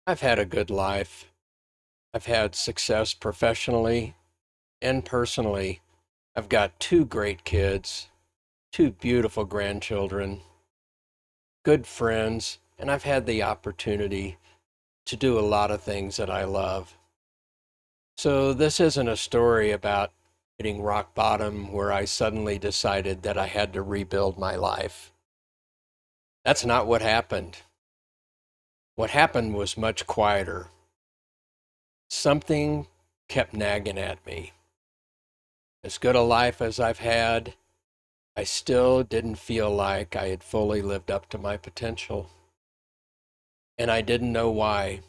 I've had a good life. I've had success professionally and personally. I've got two great kids, two beautiful grandchildren, good friends, and I've had the opportunity to do a lot of things that I love. So, this isn't a story about hitting rock bottom where I suddenly decided that I had to rebuild my life. That's not what happened. What happened was much quieter. Something kept nagging at me. As good a life as I've had, I still didn't feel like I had fully lived up to my potential. And I didn't know why.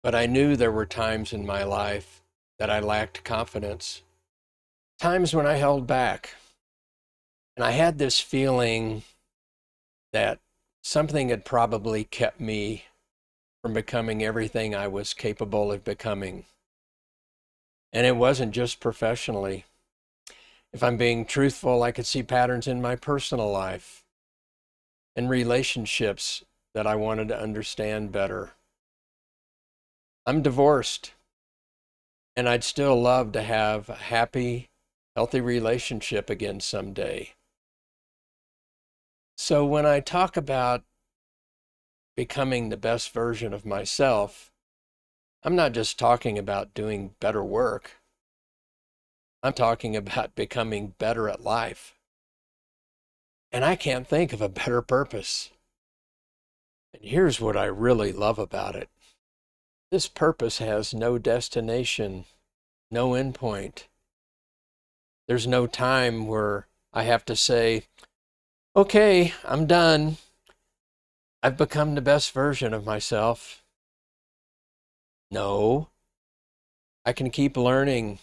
But I knew there were times in my life that I lacked confidence, times when I held back. And I had this feeling that something had probably kept me from becoming everything I was capable of becoming. And it wasn't just professionally. If I'm being truthful, I could see patterns in my personal life and relationships that I wanted to understand better. I'm divorced, and I'd still love to have a happy, healthy relationship again someday. So when I talk about becoming the best version of myself, I'm not just talking about doing better work. I'm talking about becoming better at life. And I can't think of a better purpose. And here's what I really love about it. This purpose has no destination, no endpoint. There's no time where I have to say, okay, I'm done. I've become the best version of myself. No, I can keep learning.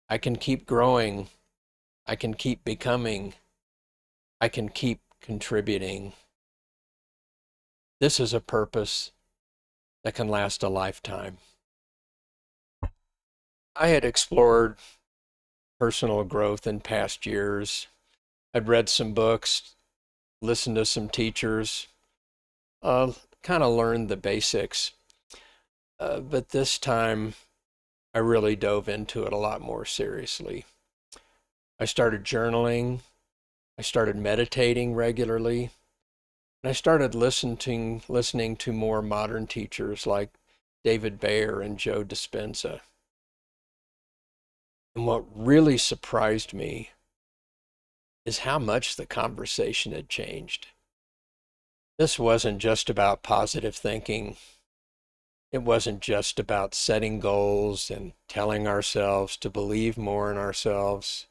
I can keep growing. I can keep becoming. I can keep contributing. This is a purpose that can last a lifetime. I had explored personal growth in past years. I'd read some books, listened to some teachers, kind of learned the basics. But this time, I really dove into it a lot more seriously. I started journaling. I started meditating regularly. And I started listening to more modern teachers like David Bayer and Joe Dispenza. And what really surprised me is how much the conversation had changed. This wasn't just about positive thinking. It wasn't just about setting goals and telling ourselves to believe more in ourselves.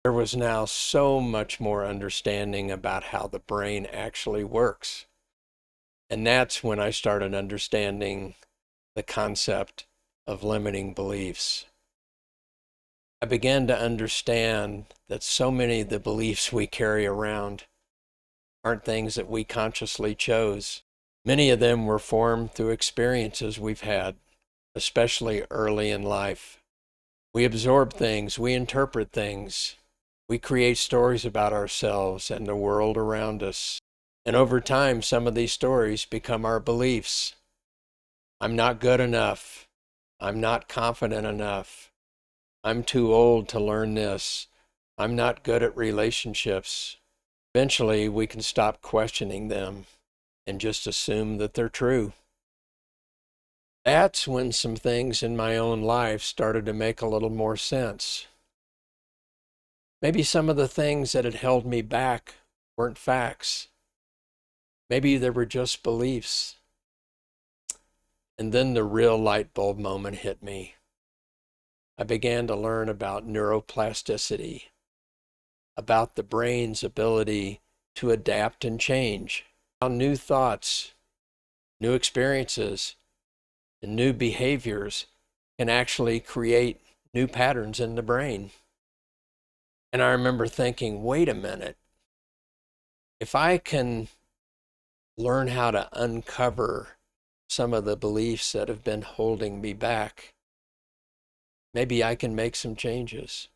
There was now so much more understanding about how the brain actually works. And that's when I started understanding the concept of limiting beliefs. I began to understand that so many of the beliefs we carry around aren't things that we consciously chose. Many of them were formed through experiences we've had, especially early in life. We absorb things, we interpret things, we create stories about ourselves and the world around us. And over time, some of these stories become our beliefs. I'm not good enough. I'm not confident enough. I'm too old to learn this. I'm not good at relationships. Eventually, we can stop questioning them and just assume that they're true. That's when some things in my own life started to make a little more sense. Maybe some of the things that had held me back weren't facts. Maybe they were just beliefs. And then the real light bulb moment hit me. I began to learn about neuroplasticity, about the brain's ability to adapt and change, how new thoughts, new experiences, and new behaviors can actually create new patterns in the brain. And I remember thinking, wait a minute, if I can learn how to uncover some of the beliefs that have been holding me back, maybe I can make some changes.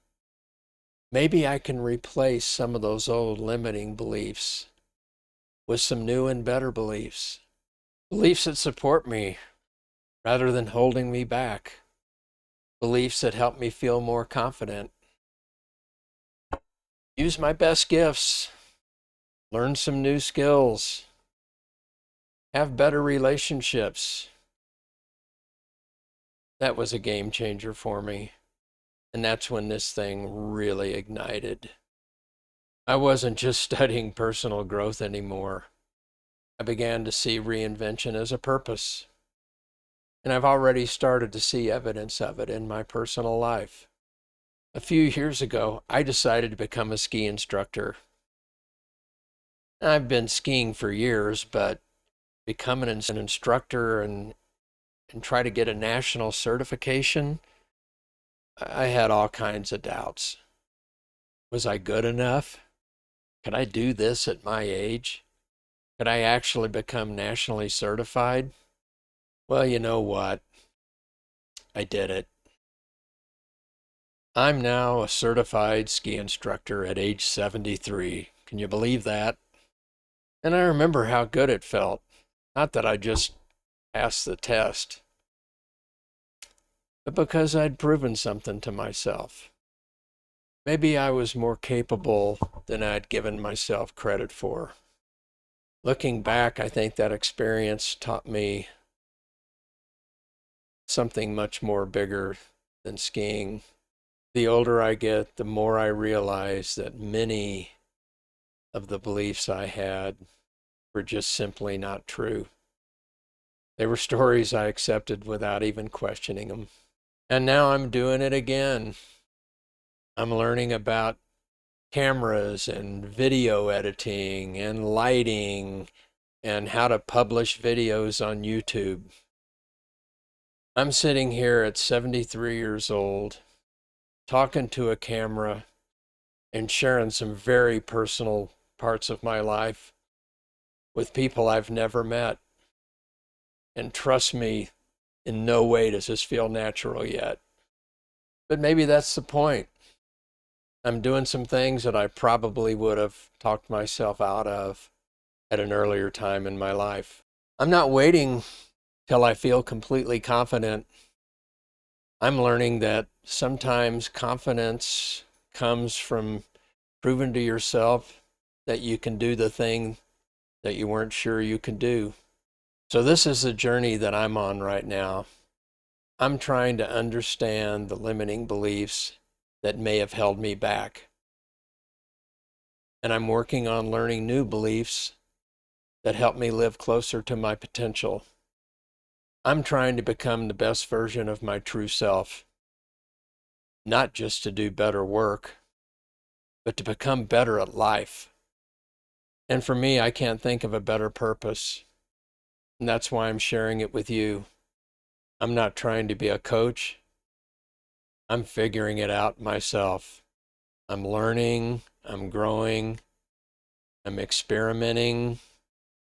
Maybe I can replace some of those old limiting beliefs with some new and better beliefs. Beliefs that support me rather than holding me back. Beliefs that help me feel more confident. Use my best gifts. Learn some new skills. Have better relationships. That was a game changer for me. And that's when this thing really ignited. I wasn't just studying personal growth anymore. I began to see reinvention as a purpose. And I've already started to see evidence of it in my personal life. A few years ago, I decided to become a ski instructor. I've been skiing for years, but becoming an instructor and try to get a national certification, I had all kinds of doubts. Was I good enough? Could I do this at my age? Could I actually become nationally certified? Well, you know what? I did it. I'm now a certified ski instructor at age 73. Can you believe that? And I remember how good it felt. Not that I just passed the test, but because I'd proven something to myself. Maybe I was more capable than I'd given myself credit for. Looking back, I think that experience taught me something much more bigger than skiing. The older I get, the more I realize that many of the beliefs I had were just simply not true. They were stories I accepted without even questioning them. And now I'm doing it again. I'm learning about cameras and video editing and lighting and how to publish videos on YouTube. I'm sitting here at 73 years old, talking to a camera and sharing some very personal parts of my life with people I've never met. And trust me, in no way does this feel natural yet. But maybe that's the point. I'm doing some things that I probably would have talked myself out of at an earlier time in my life. I'm not waiting till I feel completely confident. I'm learning that sometimes confidence comes from proving to yourself that you can do the thing that you weren't sure you could do. So this is the journey that I'm on right now. I'm trying to understand the limiting beliefs that may have held me back. And I'm working on learning new beliefs that help me live closer to my potential. I'm trying to become the best version of my true self, not just to do better work, but to become better at life. And for me, I can't think of a better purpose. And that's why I'm sharing it with you. I'm not trying to be a coach. I'm figuring it out myself. I'm learning, I'm growing, I'm experimenting,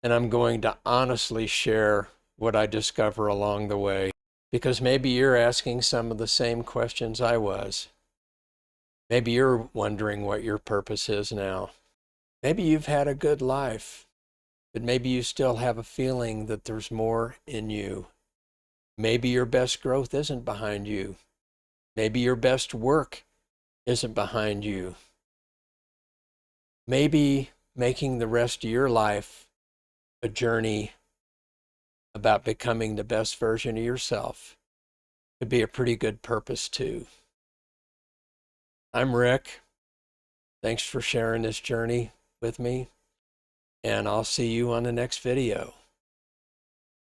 and I'm going to honestly share what I discover along the way. Because maybe you're asking some of the same questions I was. Maybe you're wondering what your purpose is now. Maybe you've had a good life, but maybe you still have a feeling that there's more in you. Maybe your best growth isn't behind you. Maybe your best work isn't behind you. Maybe making the rest of your life a journey about becoming the best version of yourself could be a pretty good purpose too. I'm Rick. Thanks for sharing this journey with me, and I'll see you on the next video.